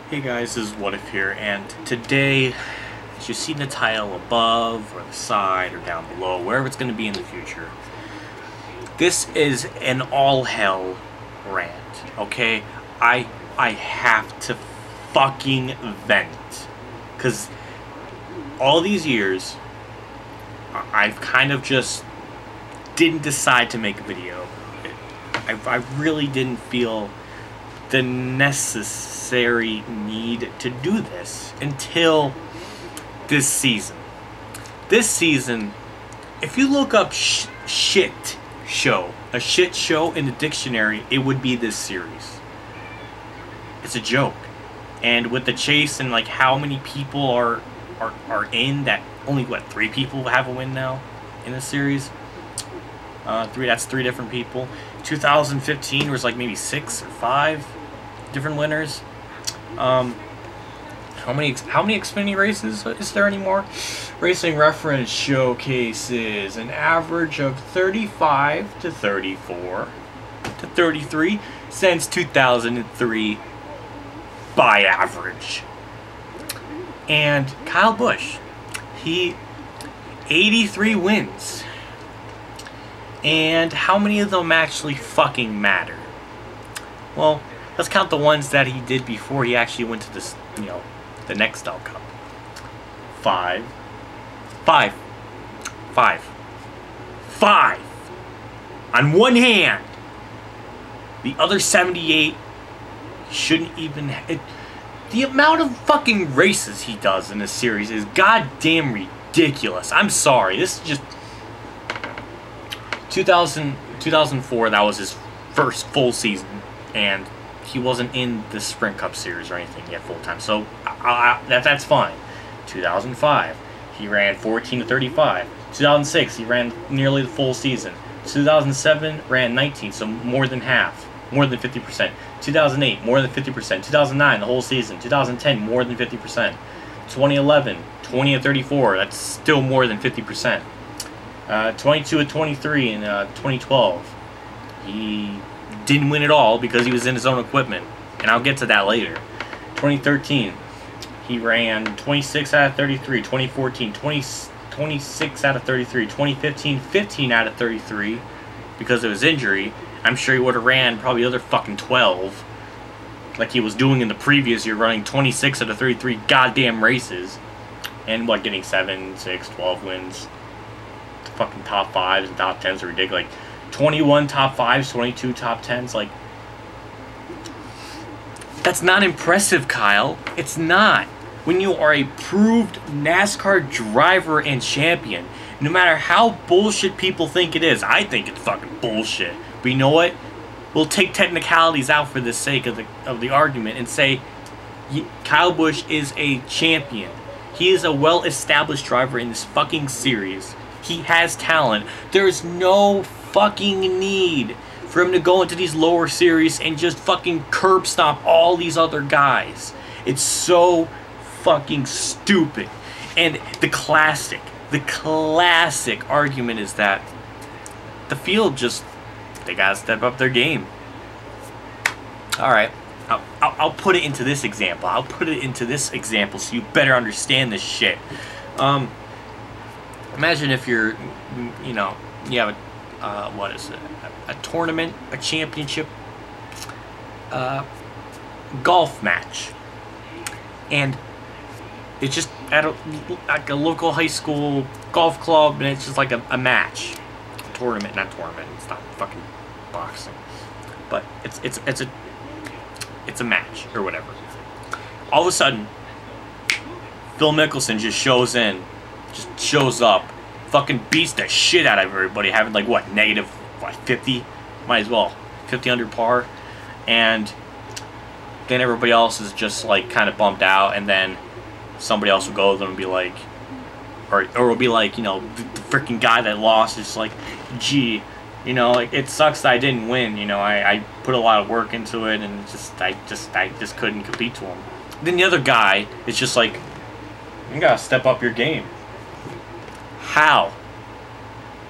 Hey guys, this is What If here, and today, as you see in the title above, or the side, or down below, wherever it's going to be in the future, this is an all-hell rant, okay? I have to fucking vent, because all these years, I've kind of just didn't decide to make a video. I really didn't feel the necessary need to do this until this season. This season, if you look up shit show, a shit show in the dictionary, it would be this series. It's a joke. And with the chase and like how many people are in that, only what, 3 people have a win now in this series? That's 3 different people. 2015 was like maybe 6 or 5 different winners. How many Xfinity races is there anymore? Racing Reference showcases an average of 35 to 34 to 33 since 2003 by average. And Kyle Busch, he 83 wins. And how many of them actually fucking matter? Well, let's count the ones that he did before he actually went to this, the next Cup. 5. On one hand. The other 78 shouldn't even... the amount of fucking races he does in this series is goddamn ridiculous. I'm sorry. This is just... 2004, that was his first full season. And he wasn't in the Sprint Cup Series or anything yet full time, so that's fine. 2005, he ran 14 to 35. 2006, he ran nearly the full season. 2007, ran 19, so more than half, more than 50%. 2008, more than 50%. 2009, the whole season. 2010, more than 50%. 2011, 20 to 34, that's still more than 50%. 22 to 23 in 2012, he didn't win at all because he was in his own equipment, and I'll get to that later. 2013, he ran 26 out of 33. 2014, 26 out of 33. 2015, 15 out of 33 because of his injury. I'm sure he would have ran probably other fucking 12 like he was doing in the previous year, running 26 out of 33 goddamn races, and what, getting 7, 6, 12 wins. Fucking top 5s and top 10s are ridiculous. Like 21 top 5s, 22 top 10s. Like, that's not impressive, Kyle. It's not. When you are a proved NASCAR driver and champion, no matter how bullshit people think it is, I think it's fucking bullshit. But you know what? We'll take technicalities out for the sake of the argument and say Kyle Busch is a champion. He is a well-established driver in this fucking series. He has talent. There's no fucking need for him to go into these lower series and just fucking curb stomp all these other guys. It's so fucking stupid. And the classic argument is that the field just, they gotta step up their game. Alright, I'll put it into this example. So you better understand this shit. Imagine if you're, you have what is it? A tournament, a championship, golf match, and it's just at like a local high school golf club, and it's just like a match, tournament, not tournament. It's not fucking boxing, but it's a match or whatever. All of a sudden, Phil Mickelson just shows up, fucking beats the shit out of everybody, having like what, negative 50, might as well 50 under par, and then everybody else is just like kind of bumped out, and then somebody else will go to them and be like, or will be like, the freaking guy that lost is like, gee, like, it sucks that I didn't win, I put a lot of work into it, and I just couldn't compete to him. Then the other guy is just like, you gotta step up your game. How?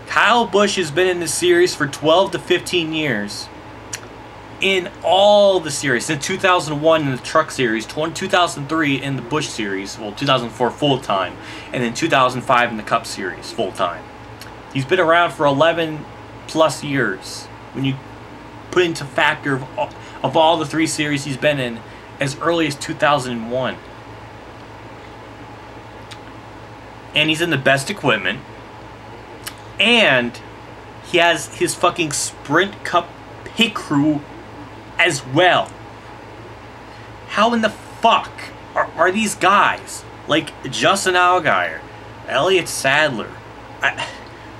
Kyle Busch has been in this series for 12 to 15 years. in all the series. In 2001 in the Truck Series, 2003 in the Busch Series, well, 2004 full-time, and then 2005 in the Cup Series full-time. He's been around for 11 plus years when you put into factor of all the 3 series he's been in as early as 2001. And he's in the best equipment, and he has his fucking Sprint Cup pit crew as well. How in the fuck are these guys, like Justin Allgaier, Elliott Sadler,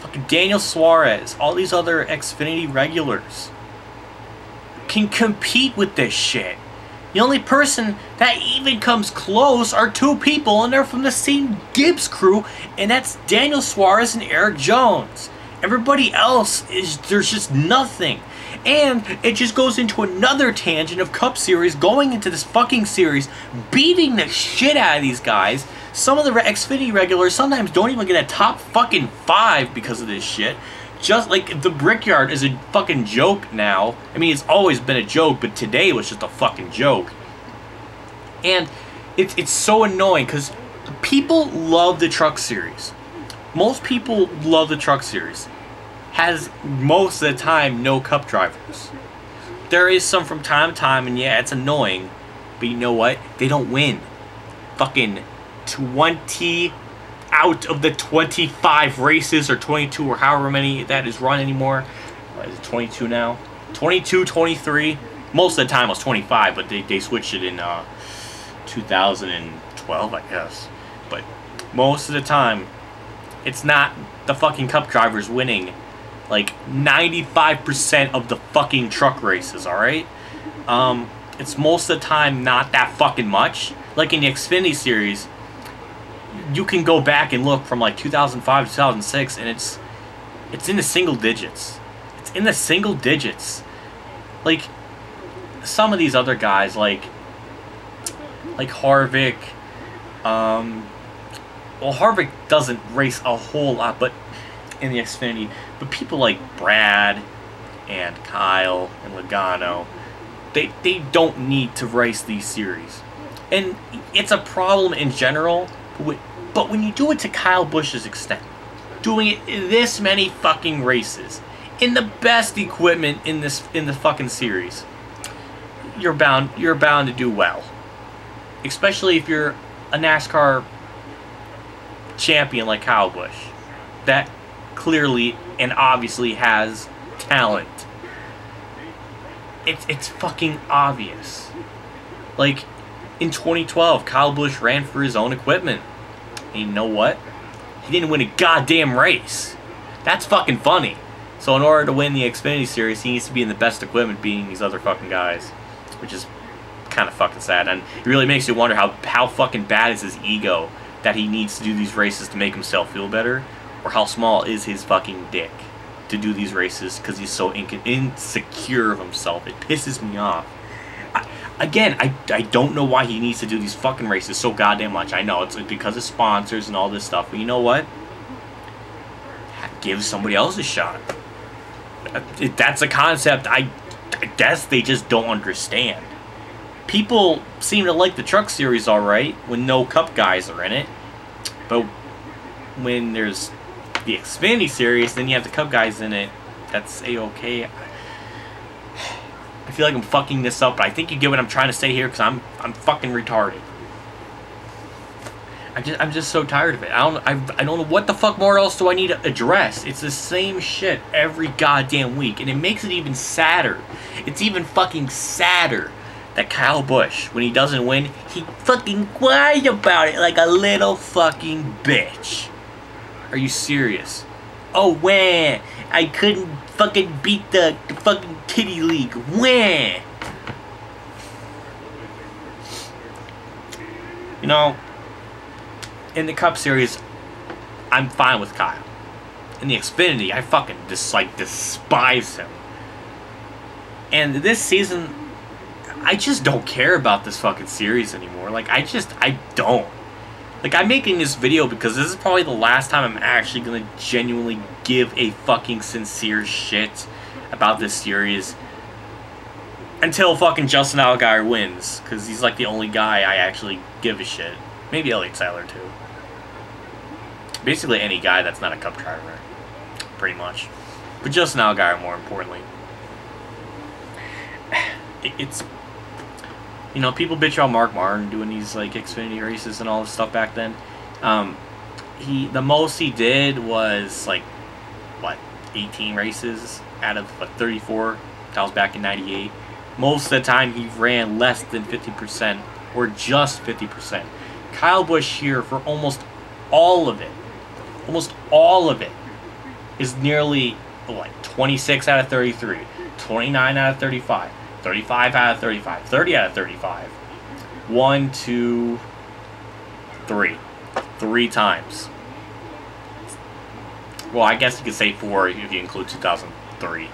fucking Daniel Suarez, all these other Xfinity regulars, can compete with this shit? The only person that even comes close are 2 people, and they're from the same Gibbs crew, and that's Daniel Suarez and Eric Jones. Everybody else there's just nothing. And it just goes into another tangent of Cup Series, going into this fucking series, beating the shit out of these guys. Some of the Xfinity regulars sometimes don't even get a top fucking 5 because of this shit. Just like the Brickyard is a fucking joke now. I mean, it's always been a joke, but today was just a fucking joke. And it's so annoying because people love the Truck Series. Most people love the Truck Series. Has most of the time no Cup drivers. There is some from time to time, and yeah, it's annoying. But you know what? They don't win. Fucking 20 out of the 25 races, or 22, or however many that is run anymore. Is it 22 now? 22, 23. Most of the time it was 25, but they switched it in 2012, I guess. But most of the time, it's not the fucking Cup drivers winning like 95% of the fucking truck races, alright? It's most of the time not that fucking much. Like in the Xfinity Series, you can go back and look from like 2005 to 2006, and it's in the single digits. It's in the single digits. Like, some of these other guys, like Harvick, well, Harvick doesn't race a whole lot, but in the Xfinity, but people like Brad and Kyle and Logano, they don't need to race these series. And it's a problem in general, but when you do it to Kyle Busch's extent, doing it in this many fucking races, in the best equipment in the fucking series, you're bound to do well. Especially if you're a NASCAR champion like Kyle Busch, that clearly and obviously has talent. It's fucking obvious. Like, in 2012, Kyle Busch ran for his own equipment. And you know what? He didn't win a goddamn race. That's fucking funny. So in order to win the Xfinity Series, he needs to be in the best equipment, beating these other fucking guys. Which is kind of fucking sad. And it really makes you wonder how fucking bad is his ego that he needs to do these races to make himself feel better. Or how small is his fucking dick to do these races because he's so insecure of himself. It pisses me off. I don't know why he needs to do these fucking races so goddamn much. I know it's because of sponsors and all this stuff, but you know what? Give somebody else a shot. That's a concept I guess they just don't understand. People seem to like the Truck Series alright when no Cup guys are in it, but when there's the Xfinity Series, then you have the Cup guys in it. That's a-okay. I feel like I'm fucking this up, but I think you get what I'm trying to say here, because I'm fucking retarded. I'm just so tired of it. I don't know what the fuck more else do I need to address. It's the same shit every goddamn week, and it makes it even sadder. It's even fucking sadder that Kyle Busch, when he doesn't win, he fucking cries about it like a little fucking bitch. Are you serious? Oh, wah! I couldn't fucking beat the fucking kitty league. Wah! You know, in the Cup Series, I'm fine with Kyle. In the Xfinity, I fucking despise him. And this season, I just don't care about this fucking series anymore. Like, I don't. Like, I'm making this video because this is probably the last time I'm actually going to genuinely give a fucking sincere shit about this series. Until fucking Justin Allgaier wins, because he's like the only guy I actually give a shit. Maybe Elliott Sadler too. Basically any guy that's not a Cup driver, pretty much. But Justin Allgaier more importantly. It's, you know, people bitch about Mark Martin doing these like Xfinity races and all this stuff back then. The most he did was like what, 18 races out of like 34. That was back in '98. Most of the time he ran less than 50% or just 50%. Kyle Busch here for almost all of it is nearly what, 26 out of 33, 29 out of 35, 35 out of 35, 30 out of 35. 1, 2, 3. 3 times. Well, I guess you could say 4 if you include 2003.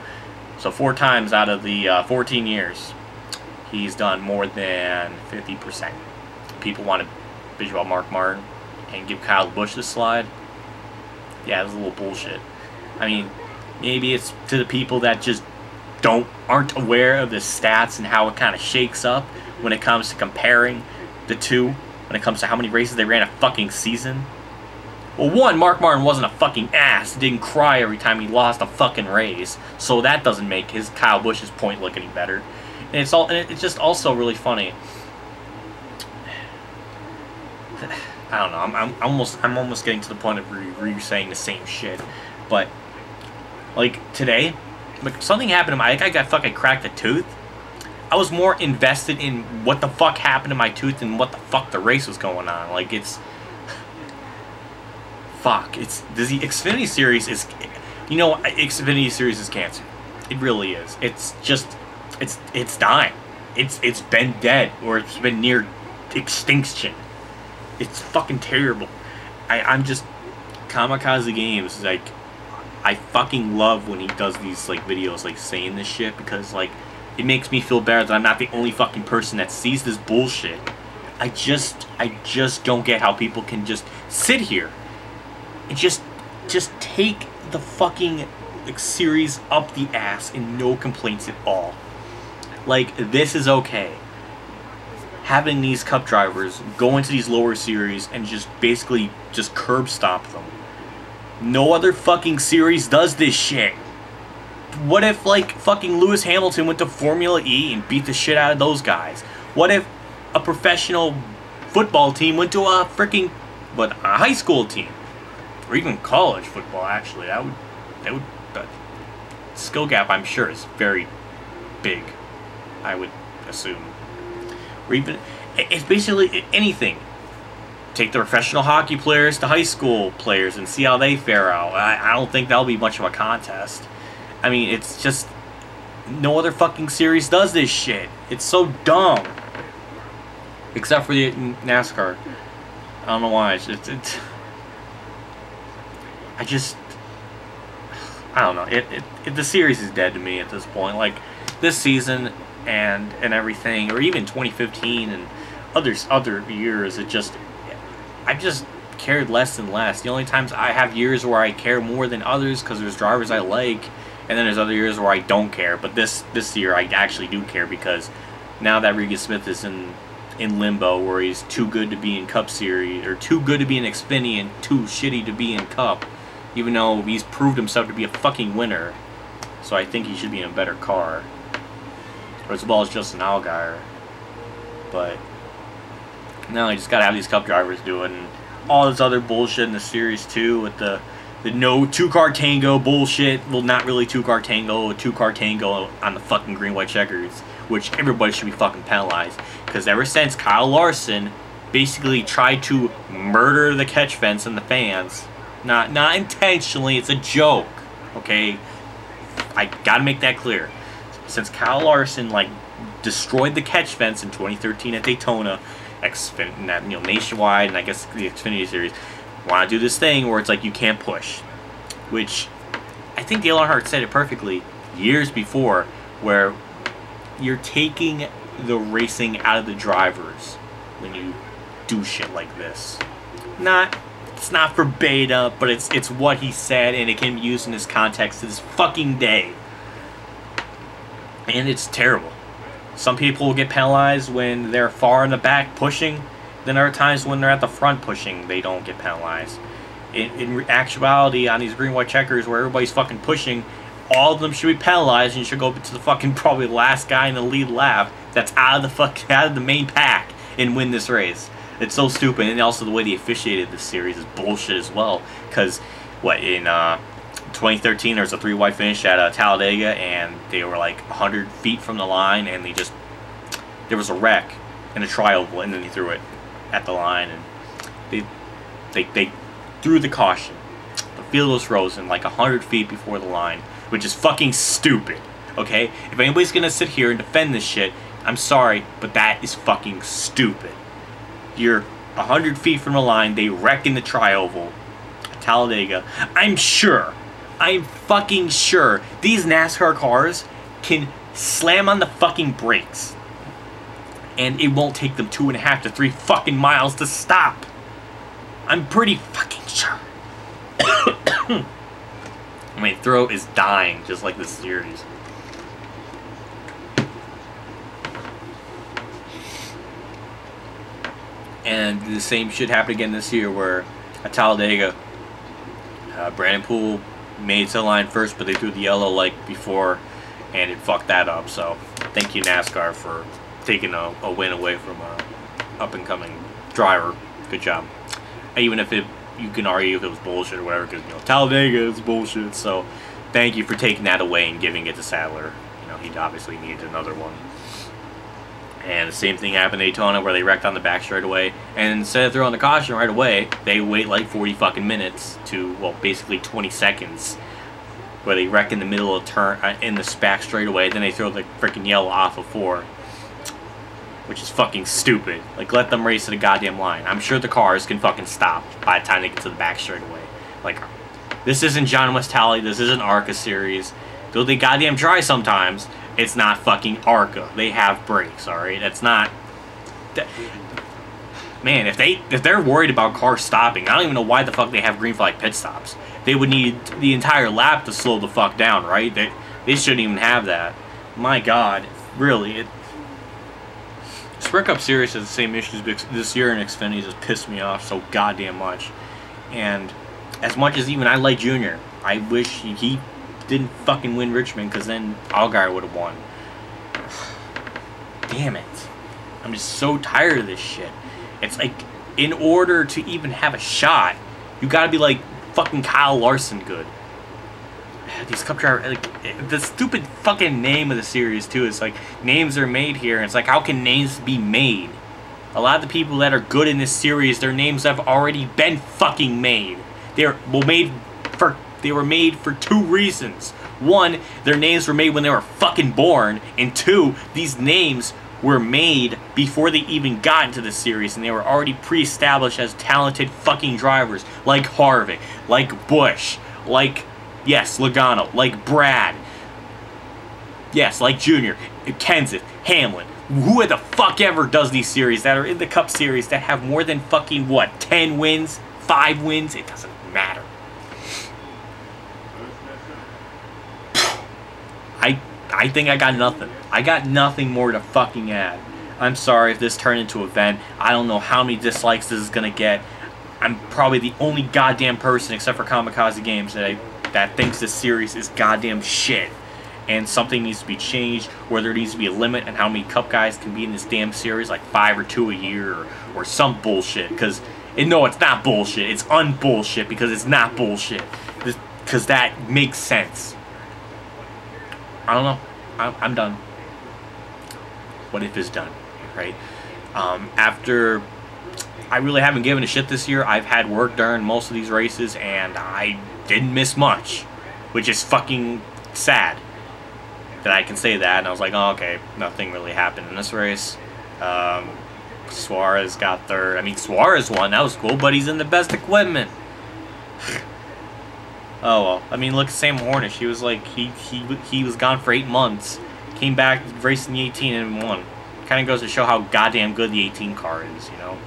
So 4 times out of the 14 years, he's done more than 50%. People want to bitch about Mark Martin and give Kyle Busch the slide. Yeah, that's a little bullshit. I mean, maybe it's to the people that just aren't aware of the stats and how it kind of shakes up when it comes to comparing the two, when it comes to how many races they ran a fucking season. Well, one, Mark Martin wasn't a fucking ass. He didn't cry every time he lost a fucking race, so that doesn't make his Kyle Busch's point look any better. And it's just also really funny. I don't know. I'm almost getting to the point of where you're saying the same shit, but like today, like something happened to my. I got fucking cracked a tooth. I was more invested in what the fuck happened to my tooth than what the fuck the race was going on. Like it's. Fuck, the Xfinity Series is, you know, Xfinity Series is cancer. It really is. It's just, it's dying. It's been dead, or it's been near extinction. It's fucking terrible. I'm just, Kamikaze Games, like, I fucking love when he does these, like, videos, like, saying this shit, because, like, it makes me feel better that I'm not the only fucking person that sees this bullshit. I just don't get how people can just sit here and just take the fucking like, series up the ass and no complaints at all. Like, this is okay. Having these Cup drivers go into these lower series and just basically just curb stop them. No other fucking series does this shit. What if, like, fucking Lewis Hamilton went to Formula E and beat the shit out of those guys? What if a professional football team went to a freaking, a high school team? Or even college football, actually. That would the skill gap, I'm sure, is very big, I would assume. Or even, it's basically anything. Take the professional hockey players to high school players and see how they fare out. I don't think that'll be much of a contest. I mean, it's just, no other fucking series does this shit. It's so dumb. Except for the NASCAR. I don't know why. I don't know. The series is dead to me at this point. Like, this season and everything, or even 2015 and other years, I've just cared less and less. The only times I have years where I care more than others because there's drivers I like, and then there's other years where I don't care. But this year I actually do care, because now that Regan Smith is in limbo, where he's too good to be in Cup Series, or too good to be in Xfinity and too shitty to be in Cup, even though he's proved himself to be a fucking winner. So I think he should be in a better car, or as well as Justin Allgaier. But no, you just gotta have these Cup drivers do it, and all this other bullshit in the series too, with the no two-car tango bullshit. Well, not really two-car tango, a two-car tango on the fucking green-white checkers, which everybody should be fucking penalized. Because ever since Kyle Larson basically tried to murder the catch fence and the fans, not intentionally, it's a joke, okay? I gotta make that clear. Since Kyle Larson, like, destroyed the catch fence in 2013 at Daytona, nationwide, and I guess the Xfinity Series, want to do this thing where it's like you can't push, which I think Dale Earnhardt said it perfectly years before, where you're taking the racing out of the drivers when you do shit like this. It's not verbatim, but it's what he said, and it can be used in this context to this fucking day. And it's terrible. Some people will get penalized when they're far in the back pushing. Then there are times when they're at the front pushing, they don't get penalized. In actuality, on these green-white checkers where everybody's fucking pushing, all of them should be penalized, and you should go to the fucking probably last guy in the lead lap that's out of the main pack and win this race. It's so stupid, and also the way they officiated this series is bullshit as well. Because in 2013 there was a 3-wide finish at Talladega, and they were like 100 feet from the line, and there was a wreck in a trioval, and then they threw it at the line, and they threw the caution. The field was frozen like 100 feet before the line, which is fucking stupid. Okay, if anybody's gonna sit here and defend this shit, I'm sorry, but that is fucking stupid. You're 100 feet from the line, they wreck in the trioval at Talladega. I'm fucking sure these NASCAR cars can slam on the fucking brakes, and it won't take them 2.5 to 3 fucking miles to stop. I'm pretty fucking sure. My throat is dying, just like this series. And the same shit happened again this year, where at Talladega, Brandon Poole made it to the line first, but they threw the yellow light before, and it fucked that up. So thank you, NASCAR, for taking a win away from a up-and-coming driver. Good job. Even if you can argue if it was bullshit or whatever, because Talladega is bullshit. So thank you for taking that away and giving it to Sadler. He obviously needed another one. And the same thing happened at Daytona, where they wrecked on the back straightaway, and instead of throwing the caution right away, they wait like 40 fucking minutes to, well, basically 20 seconds, where they wreck in the middle of turn in the back straightaway, then they throw the freaking yellow off of 4, which is fucking stupid. Like, let them race to the goddamn line. I'm sure the cars can fucking stop by the time they get to the back straightaway. Like, this isn't John West Talley, this isn't ARCA series. Though they goddamn try sometimes, it's not fucking ARCA. They have brakes, alright? That's not... Man, if they're worried about cars stopping, I don't even know why the fuck they have green flag pit stops. They would need the entire lap to slow the fuck down, right? They shouldn't even have that. My god, really. Sprint Cup Series has the same issues this year, and Xfinity just pissed me off so goddamn much. And as much as even I like Junior, I wish he didn't fucking win Richmond, because then Allgaier would have won. Damn it. I'm just so tired of this shit. It's like, in order to even have a shot, you gotta be like fucking Kyle Larson good. These Cup drivers, like, the stupid fucking name of the series too, is like, names are made here, and it's like, how can names be made? A lot of the people that are good in this series, their names have already been fucking made. They were made for 2 reasons. 1, their names were made when they were fucking born, and 2, these names were made before they even got into the series, and they were already pre-established as talented fucking drivers, like Harvick, like Busch, like, yes, Logano, like Brad, yes, like Junior, Kenseth, Hamlin. Who the fuck ever does these series that are in the Cup Series that have more than fucking, what, 10 wins, 5 wins? It doesn't matter. I think I got nothing. I got nothing more to fucking add. I'm sorry if this turned into an event. I don't know how many dislikes this is gonna get. I'm probably the only goddamn person, except for Kamikaze Games, that thinks this series is goddamn shit. And something needs to be changed, where there needs to be a limit on how many Cup guys can be in this damn series, like 5 or 2 a year, or some bullshit. Because, no, it's not bullshit. It's unbullshit, because it's not bullshit. Because that makes sense. I don't know. I'm done. What if is done, right? After I really haven't given a shit this year. I've had work during most of these races, and I didn't miss much, which is fucking sad that I can say that. And I was like, oh, okay, nothing really happened in this race. Suarez got third. I mean, Suarez won. That was cool, but he's in the best equipment. Oh well. I mean, look at Sam Hornish. He was like, he was gone for 8 months, came back, raced in the 18 and won. Kind of goes to show how goddamn good the 18 car is, you know.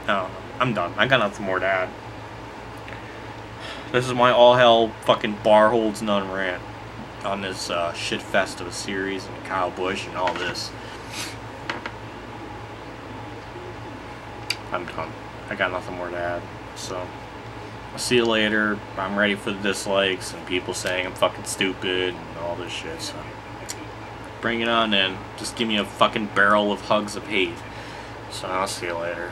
No, I'm done. I got nothing more to add. This is my all hell fucking bar holds none rant. on this shit fest of a series and Kyle Busch and all this. I'm done. I got nothing more to add. So, I'll see you later. I'm ready for the dislikes and people saying I'm fucking stupid and all this shit. So, bring it on in. Just give me a fucking barrel of hugs of hate. So, I'll see you later.